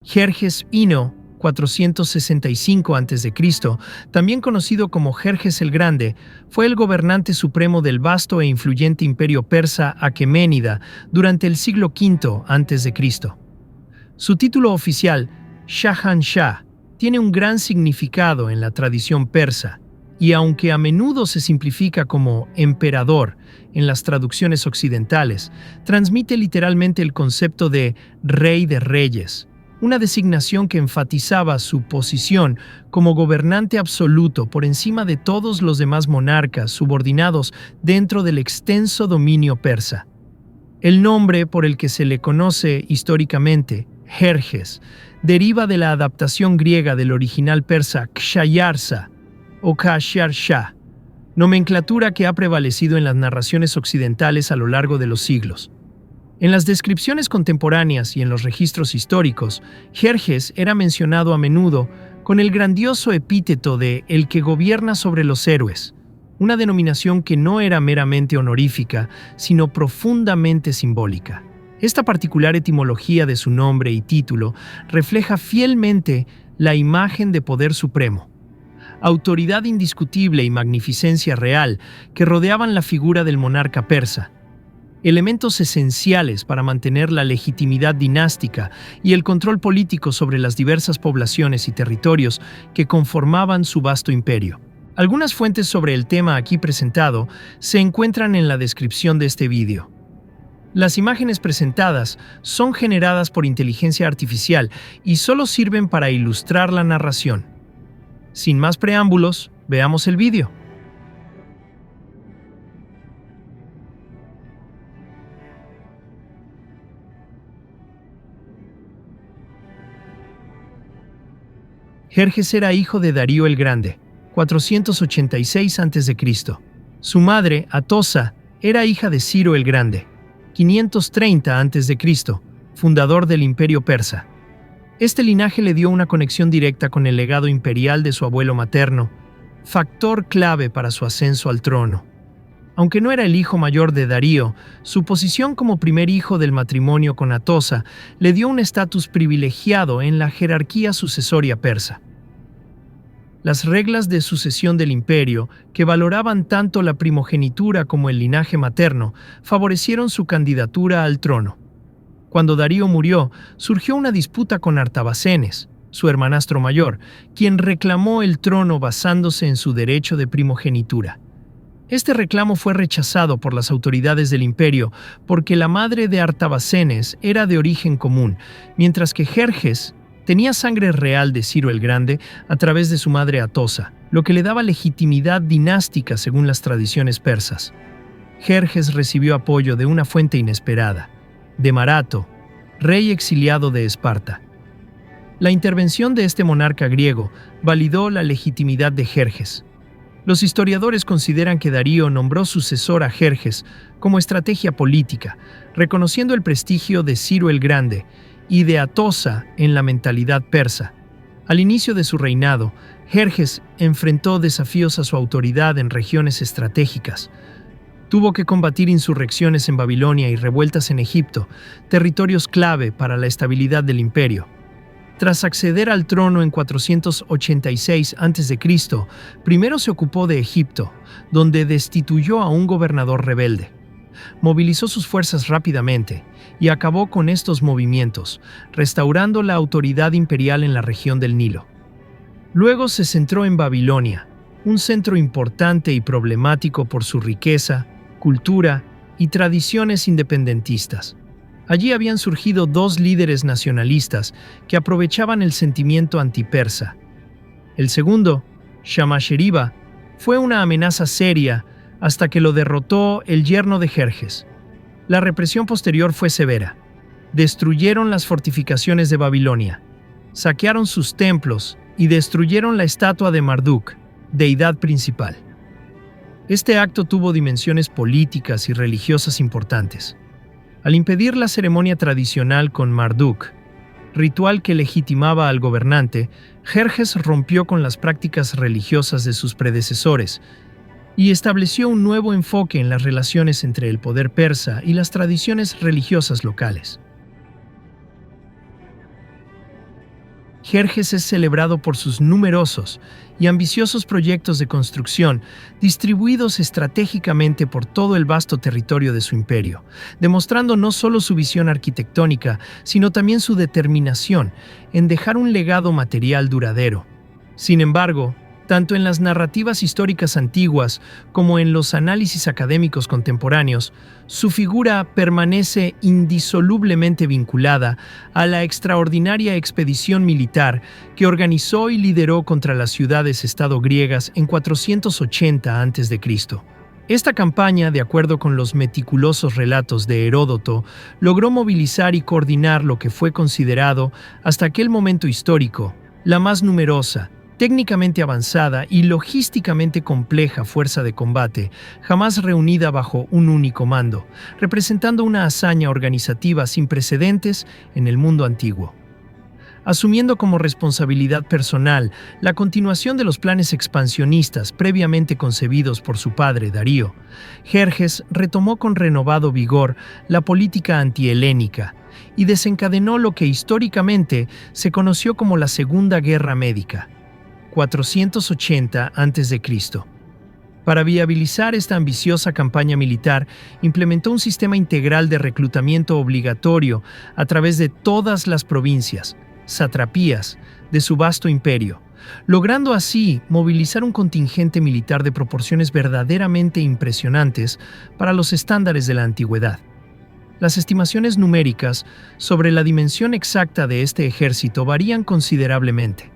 Jerjes I, 465 a.C., también conocido como Jerjes el Grande, fue el gobernante supremo del vasto e influyente imperio persa aqueménida durante el siglo V a.C. Su título oficial, Shahanshah, tiene un gran significado en la tradición persa, y aunque a menudo se simplifica como emperador en las traducciones occidentales, transmite literalmente el concepto de rey de reyes, una designación que enfatizaba su posición como gobernante absoluto por encima de todos los demás monarcas subordinados dentro del extenso dominio persa. El nombre por el que se le conoce históricamente, Jerjes, deriva de la adaptación griega del original persa Kshayarsa o Kashyar-Shah, nomenclatura que ha prevalecido en las narraciones occidentales a lo largo de los siglos. En las descripciones contemporáneas y en los registros históricos, Jerjes era mencionado a menudo con el grandioso epíteto de «el que gobierna sobre los héroes», una denominación que no era meramente honorífica, sino profundamente simbólica. Esta particular etimología de su nombre y título refleja fielmente la imagen de poder supremo, autoridad indiscutible y magnificencia real que rodeaban la figura del monarca persa, elementos esenciales para mantener la legitimidad dinástica y el control político sobre las diversas poblaciones y territorios que conformaban su vasto imperio. Algunas fuentes sobre el tema aquí presentado se encuentran en la descripción de este vídeo. Las imágenes presentadas son generadas por inteligencia artificial y solo sirven para ilustrar la narración. Sin más preámbulos, veamos el vídeo. Jerjes era hijo de Darío el Grande, 486 a.C. Su madre, Atosa, era hija de Ciro el Grande, 530 a.C., fundador del imperio persa. Este linaje le dio una conexión directa con el legado imperial de su abuelo materno, factor clave para su ascenso al trono. Aunque no era el hijo mayor de Darío, su posición como primer hijo del matrimonio con Atosa le dio un estatus privilegiado en la jerarquía sucesoria persa. Las reglas de sucesión del imperio, que valoraban tanto la primogenitura como el linaje materno, favorecieron su candidatura al trono. Cuando Darío murió, surgió una disputa con Artabacenes, su hermanastro mayor, quien reclamó el trono basándose en su derecho de primogenitura. Este reclamo fue rechazado por las autoridades del imperio porque la madre de Artabacenes era de origen común, mientras que Jerjes tenía sangre real de Ciro el Grande a través de su madre Atosa, lo que le daba legitimidad dinástica según las tradiciones persas. Jerjes recibió apoyo de una fuente inesperada, de Marato, rey exiliado de Esparta. La intervención de este monarca griego validó la legitimidad de Jerjes. Los historiadores consideran que Darío nombró sucesor a Jerjes como estrategia política, reconociendo el prestigio de Ciro el Grande y de Atosa en la mentalidad persa. Al inicio de su reinado, Jerjes enfrentó desafíos a su autoridad en regiones estratégicas. Tuvo que combatir insurrecciones en Babilonia y revueltas en Egipto, territorios clave para la estabilidad del imperio. Tras acceder al trono en 486 a.C., primero se ocupó de Egipto, donde destituyó a un gobernador rebelde. Movilizó sus fuerzas rápidamente y acabó con estos movimientos, restaurando la autoridad imperial en la región del Nilo. Luego se centró en Babilonia, un centro importante y problemático por su riqueza, cultura y tradiciones independentistas. Allí habían surgido dos líderes nacionalistas que aprovechaban el sentimiento antipersa. El segundo, Shamash-Sheriba, fue una amenaza seria hasta que lo derrotó el yerno de Jerjes. La represión posterior fue severa. Destruyeron las fortificaciones de Babilonia, saquearon sus templos y destruyeron la estatua de Marduk, deidad principal. Este acto tuvo dimensiones políticas y religiosas importantes. Al impedir la ceremonia tradicional con Marduk, ritual que legitimaba al gobernante, Jerjes rompió con las prácticas religiosas de sus predecesores y estableció un nuevo enfoque en las relaciones entre el poder persa y las tradiciones religiosas locales. Jerjes es celebrado por sus numerosos y ambiciosos proyectos de construcción distribuidos estratégicamente por todo el vasto territorio de su imperio, demostrando no solo su visión arquitectónica, sino también su determinación en dejar un legado material duradero. Sin embargo, tanto en las narrativas históricas antiguas como en los análisis académicos contemporáneos, su figura permanece indisolublemente vinculada a la extraordinaria expedición militar que organizó y lideró contra las ciudades-estado griegas en 480 a.C. Esta campaña, de acuerdo con los meticulosos relatos de Heródoto, logró movilizar y coordinar lo que fue considerado, hasta aquel momento histórico, la más numerosa, técnicamente avanzada y logísticamente compleja fuerza de combate, jamás reunida bajo un único mando, representando una hazaña organizativa sin precedentes en el mundo antiguo. Asumiendo como responsabilidad personal la continuación de los planes expansionistas previamente concebidos por su padre Darío, Jerjes retomó con renovado vigor la política antihelénica y desencadenó lo que históricamente se conoció como la Segunda Guerra Médica, 480 a.C. Para viabilizar esta ambiciosa campaña militar, implementó un sistema integral de reclutamiento obligatorio a través de todas las provincias, satrapías, de su vasto imperio, logrando así movilizar un contingente militar de proporciones verdaderamente impresionantes para los estándares de la antigüedad. Las estimaciones numéricas sobre la dimensión exacta de este ejército varían considerablemente.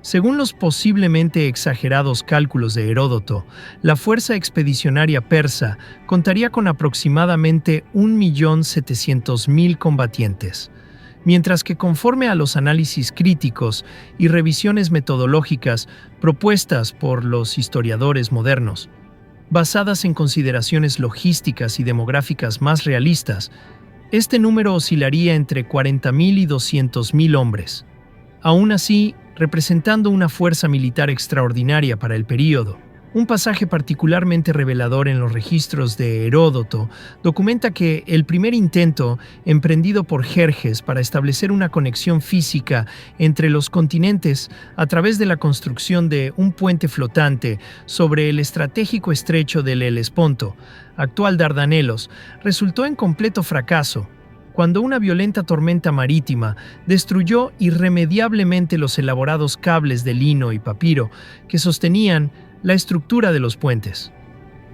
Según los posiblemente exagerados cálculos de Heródoto, la fuerza expedicionaria persa contaría con aproximadamente 1.700.000 combatientes, mientras que conforme a los análisis críticos y revisiones metodológicas propuestas por los historiadores modernos, basadas en consideraciones logísticas y demográficas más realistas, este número oscilaría entre 40.000 y 200.000 hombres. Aún así, representando una fuerza militar extraordinaria para el período. Un pasaje particularmente revelador en los registros de Heródoto documenta que el primer intento emprendido por Jerjes para establecer una conexión física entre los continentes a través de la construcción de un puente flotante sobre el estratégico estrecho del Helesponto, actual Dardanelos, resultó en completo fracaso, cuando una violenta tormenta marítima destruyó irremediablemente los elaborados cables de lino y papiro que sostenían la estructura de los puentes.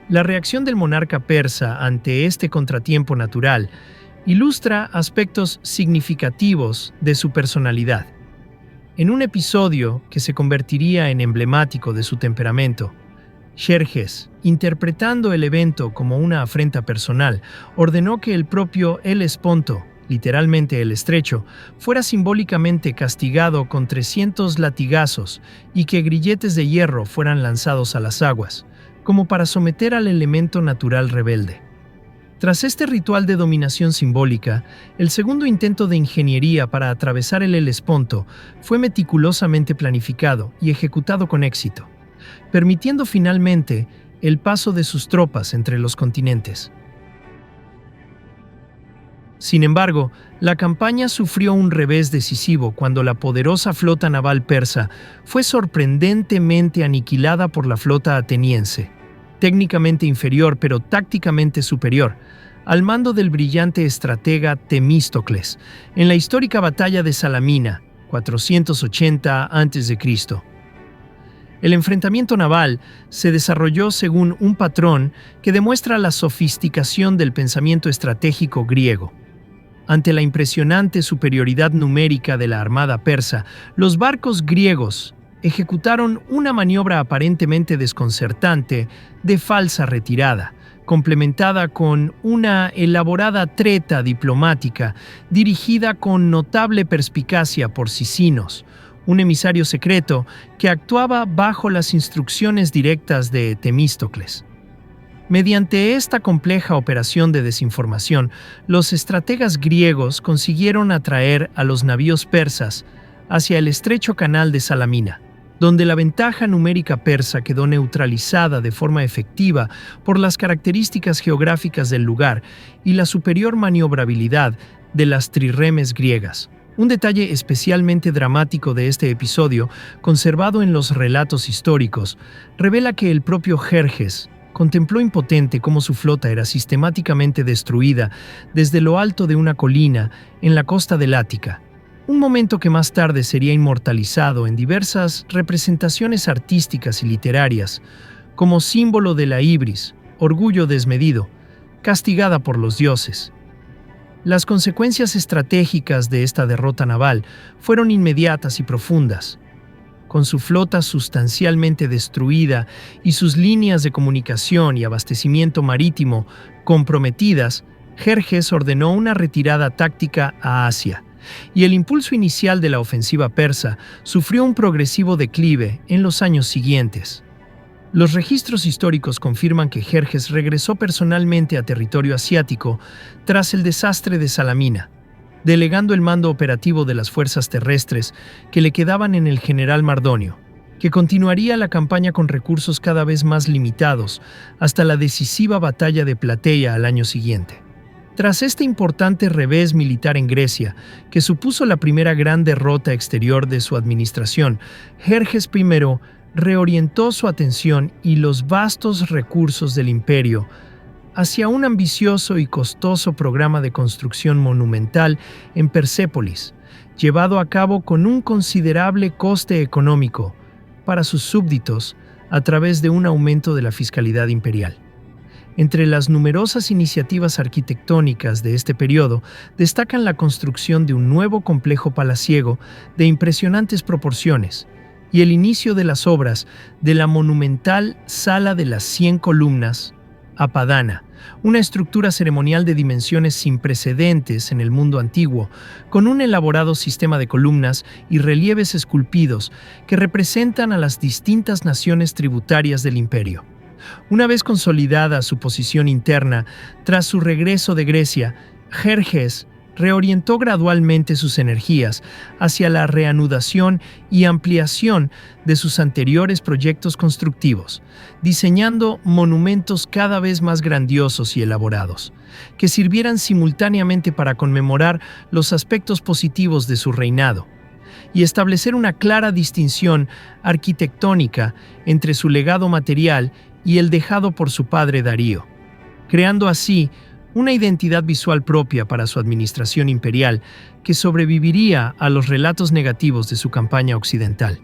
La reacción del monarca persa ante este contratiempo natural ilustra aspectos significativos de su personalidad. En un episodio que se convertiría en emblemático de su temperamento, Jerjes, interpretando el evento como una afrenta personal, ordenó que el propio Helesponto, literalmente el estrecho, fuera simbólicamente castigado con 300 latigazos y que grilletes de hierro fueran lanzados a las aguas, como para someter al elemento natural rebelde. Tras este ritual de dominación simbólica, el segundo intento de ingeniería para atravesar el Helesponto fue meticulosamente planificado y ejecutado con éxito, permitiendo finalmente el paso de sus tropas entre los continentes. Sin embargo, la campaña sufrió un revés decisivo cuando la poderosa flota naval persa fue sorprendentemente aniquilada por la flota ateniense, técnicamente inferior pero tácticamente superior, al mando del brillante estratega Temístocles, en la histórica batalla de Salamina, 480 a.C. El enfrentamiento naval se desarrolló según un patrón que demuestra la sofisticación del pensamiento estratégico griego. Ante la impresionante superioridad numérica de la armada persa, los barcos griegos ejecutaron una maniobra aparentemente desconcertante de falsa retirada, complementada con una elaborada treta diplomática dirigida con notable perspicacia por Sicinos, un emisario secreto que actuaba bajo las instrucciones directas de Temístocles. Mediante esta compleja operación de desinformación, los estrategas griegos consiguieron atraer a los navíos persas hacia el estrecho canal de Salamina, donde la ventaja numérica persa quedó neutralizada de forma efectiva por las características geográficas del lugar y la superior maniobrabilidad de las trirremes griegas. Un detalle especialmente dramático de este episodio, conservado en los relatos históricos, revela que el propio Jerjes contempló impotente cómo su flota era sistemáticamente destruida desde lo alto de una colina en la costa del Ática, un momento que más tarde sería inmortalizado en diversas representaciones artísticas y literarias, como símbolo de la ibris, orgullo desmedido, castigada por los dioses. Las consecuencias estratégicas de esta derrota naval fueron inmediatas y profundas. Con su flota sustancialmente destruida y sus líneas de comunicación y abastecimiento marítimo comprometidas, Jerjes ordenó una retirada táctica a Asia, y el impulso inicial de la ofensiva persa sufrió un progresivo declive en los años siguientes. Los registros históricos confirman que Jerjes regresó personalmente a territorio asiático tras el desastre de Salamina, delegando el mando operativo de las fuerzas terrestres que le quedaban en el general Mardonio, que continuaría la campaña con recursos cada vez más limitados hasta la decisiva batalla de Platea al año siguiente. Tras este importante revés militar en Grecia, que supuso la primera gran derrota exterior de su administración, Jerjes I reorientó su atención y los vastos recursos del imperio hacia un ambicioso y costoso programa de construcción monumental en Persépolis, llevado a cabo con un considerable coste económico para sus súbditos a través de un aumento de la fiscalidad imperial. Entre las numerosas iniciativas arquitectónicas de este periodo destacan la construcción de un nuevo complejo palaciego de impresionantes proporciones, y el inicio de las obras de la monumental Sala de las 100 Columnas, Apadana, una estructura ceremonial de dimensiones sin precedentes en el mundo antiguo, con un elaborado sistema de columnas y relieves esculpidos que representan a las distintas naciones tributarias del imperio. Una vez consolidada su posición interna, tras su regreso de Grecia, Jerjes reorientó gradualmente sus energías hacia la reanudación y ampliación de sus anteriores proyectos constructivos, diseñando monumentos cada vez más grandiosos y elaborados, que sirvieran simultáneamente para conmemorar los aspectos positivos de su reinado y establecer una clara distinción arquitectónica entre su legado material y el dejado por su padre Darío, creando así una identidad visual propia para su administración imperial que sobreviviría a los relatos negativos de su campaña occidental.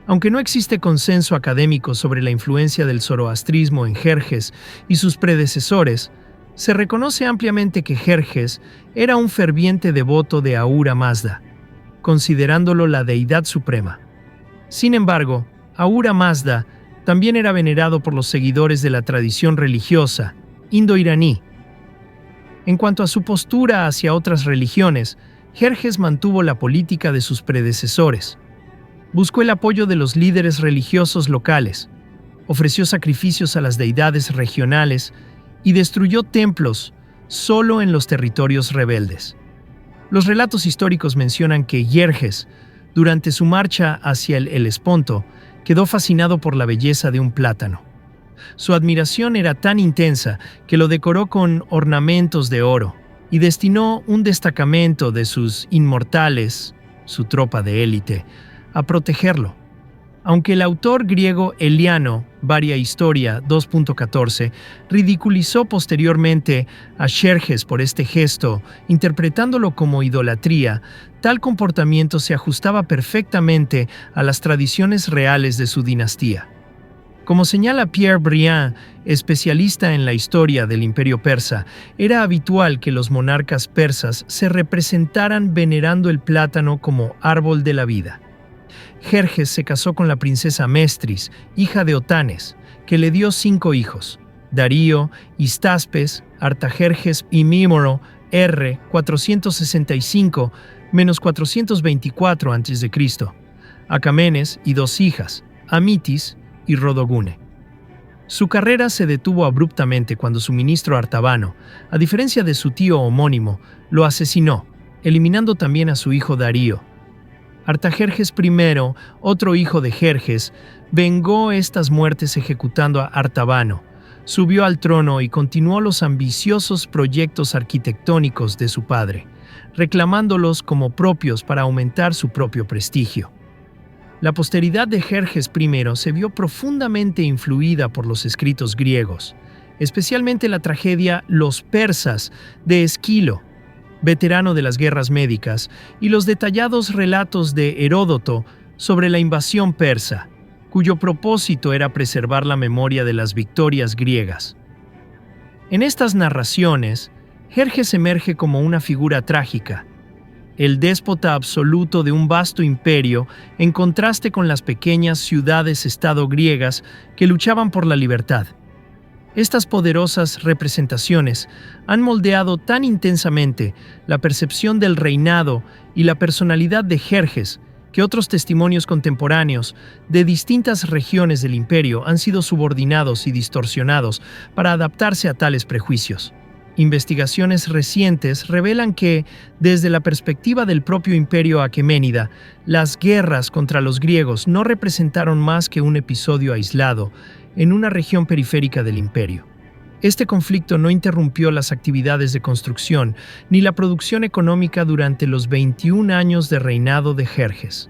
Aunque no existe consenso académico sobre la influencia del zoroastrismo en Jerjes y sus predecesores, se reconoce ampliamente que Jerjes era un ferviente devoto de Ahura Mazda, considerándolo la deidad suprema. Sin embargo, Ahura Mazda también era venerado por los seguidores de la tradición religiosa indo-iraní. En cuanto a su postura hacia otras religiones, Jerjes mantuvo la política de sus predecesores. Buscó el apoyo de los líderes religiosos locales, ofreció sacrificios a las deidades regionales y destruyó templos solo en los territorios rebeldes. Los relatos históricos mencionan que Jerjes, durante su marcha hacia el Helesponto, quedó fascinado por la belleza de un plátano. Su admiración era tan intensa que lo decoró con ornamentos de oro y destinó un destacamento de sus inmortales, su tropa de élite, a protegerlo. Aunque el autor griego Eliano, Varia Historia 2.14, ridiculizó posteriormente a Jerjes por este gesto, interpretándolo como idolatría, tal comportamiento se ajustaba perfectamente a las tradiciones reales de su dinastía. Como señala Pierre Briand, especialista en la historia del Imperio Persa, era habitual que los monarcas persas se representaran venerando el plátano como árbol de la vida. Jerjes se casó con la princesa Mestris, hija de Otanes, que le dio 5 hijos: Darío, Histaspes, Artajerjes y Mímoro, R. 465-424 a.C., Acamenes y 2 hijas, Amitis y Rodogune. Su carrera se detuvo abruptamente cuando su ministro Artabano, a diferencia de su tío homónimo, lo asesinó, eliminando también a su hijo Darío. Artajerjes I, otro hijo de Jerjes, vengó estas muertes ejecutando a Artabano, Subió al trono y continuó los ambiciosos proyectos arquitectónicos de su padre, reclamándolos como propios para aumentar su propio prestigio. La posteridad de Jerjes I se vio profundamente influida por los escritos griegos, especialmente la tragedia Los persas de Esquilo, veterano de las guerras médicas, y los detallados relatos de Heródoto sobre la invasión persa, cuyo propósito era preservar la memoria de las victorias griegas. En estas narraciones, Jerjes emerge como una figura trágica, el déspota absoluto de un vasto imperio en contraste con las pequeñas ciudades-estado griegas que luchaban por la libertad. Estas poderosas representaciones han moldeado tan intensamente la percepción del reinado y la personalidad de Jerjes que otros testimonios contemporáneos de distintas regiones del imperio han sido subordinados y distorsionados para adaptarse a tales prejuicios. Investigaciones recientes revelan que, desde la perspectiva del propio imperio aqueménida, las guerras contra los griegos no representaron más que un episodio aislado en una región periférica del imperio. Este conflicto no interrumpió las actividades de construcción ni la producción económica durante los 21 años de reinado de Jerjes.